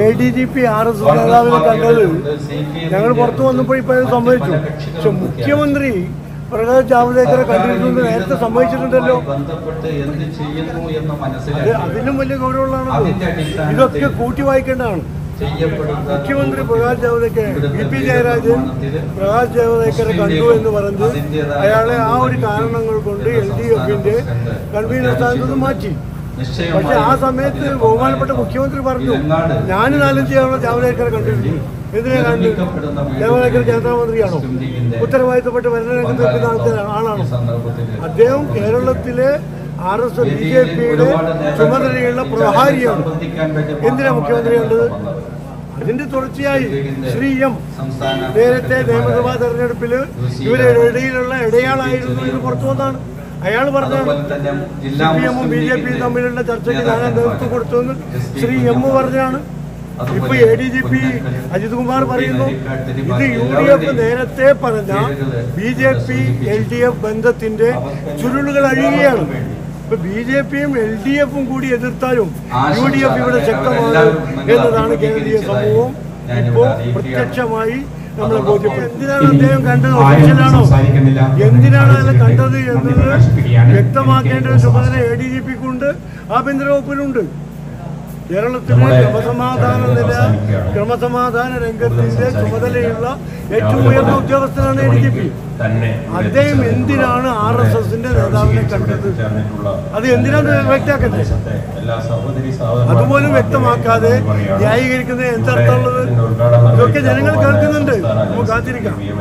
ADGP RS നേതാവിനെ കണ്ടത് ഞങ്ങൾ പുറത്തു വന്നപ്പോൾ ഇപ്പോൾ അത് സംഭവിച്ചു. പക്ഷെ മുഖ്യമന്ത്രി പ്രകാശ് ജാവ്ദേക്കറെ കണ്ടിട്ടുണ്ട്, നേരത്തെ സംഭവിച്ചിട്ടുണ്ടല്ലോ. അതിലും വലിയ ഗൗരവമുള്ളതാണ്. ഇതൊക്കെ കൂട്ടി വായിക്കേണ്ടതാണ്. മുഖ്യമന്ത്രി പ്രകാശ് ജാവ്ദേക്കർ VP ജയരാജൻ പ്രകാശ് ജാവ്ദേക്കറെ കണ്ടു എന്ന് പറഞ്ഞ് അയാളെ ആ ഒരു കാരണങ്ങൾ കൊണ്ട് LDFന്റെ കൺവീനർ സ്ഥാനത്ത് നിന്ന് മാറ്റി. പക്ഷെ ആ സമയത്ത് ബഹുമാനപ്പെട്ട മുഖ്യമന്ത്രി പറഞ്ഞു, ഞാൻ 4-5 തവണ ജാവ്ദേക്കറെ കണ്ടിട്ടുണ്ട്. എന്തിനാ കണ്ടു? ജാവ്ദേക്കർ കേന്ദ്രമന്ത്രിയാണോ? ഉത്തരവാദിത്തപ്പെട്ട് ഭരണരംഗത്ത് നിൽക്കുന്ന ആളാണോ? അദ്ദേഹം കേരളത്തിലെ RS BJPയുടെ ചുമതലയുള്ള പ്രഭാരിയാണ്. എന്തിനാ മുഖ്യമന്ത്രി കണ്ടത്? അതിന്റെ തുടർച്ചയായി ശ്രീ M നേരത്തെ നിയമസഭാ തെരഞ്ഞെടുപ്പിൽ ഇവരുടെ ഇടയിലുള്ള ഇടയാളായിരുന്നു എന്ന് പുറത്തു വന്നാണ്. അയാൾ പറഞ്ഞാണ് CPM ഉം BJPയും തമ്മിലുള്ള ചർച്ചയ്ക്ക് ഞാൻ നേതൃത്വം കൊടുത്തുവെന്ന് ശ്രീ M പറഞ്ഞാണ്. ഇപ്പൊ ADGP അജിത് കുമാർ പറയുന്നു ഇത് UDF നേരത്തെ പറഞ്ഞ BJP LDF ബന്ധത്തിന്റെ ചുരുളുകൾ അഴിയുകയാണ്. ഇപ്പൊ BJPയും LDFും കൂടി എതിർത്താലും UDF ഇവിടെ ശക്തമാണ് എന്നതാണ് കേന്ദ്രീയ സമൂഹം ഇപ്പോൾ പ്രത്യക്ഷമായി നമ്മളെ ബോധ്യപ്പെടും. എന്തിനാണ് അദ്ദേഹം കണ്ടത്? ഒഫീഷ്യലാണോ? എന്തിനാണ് അതിനെ കണ്ടത് എന്നത് വ്യക്തമാക്കേണ്ട ഒരു ചുമതല ADGPക്കുണ്ട്, ആഭ്യന്തര വകുപ്പിനുണ്ട്. കേരളത്തിലെ ക്രമസമാധാന രംഗത്തിന്റെ ചുമതലയുള്ള ഏറ്റവും ഉയർന്ന ഉദ്യോഗസ്ഥനാണ് ADGP. അദ്ദേഹം എന്തിനാണ് RSSന്റെ നേതാവിനെ കണ്ടത്? അത് എന്തിനാണ് വ്യക്തമാക്കട്ടെ? അതുപോലും വ്യക്തമാക്കാതെ ന്യായീകരിക്കുന്നത് എന്തർത്ഥമുള്ളത്? ഇതൊക്കെ ജനങ്ങൾ കേൾക്കുന്നുണ്ട്. നമുക്ക് കാത്തിരിക്കാം.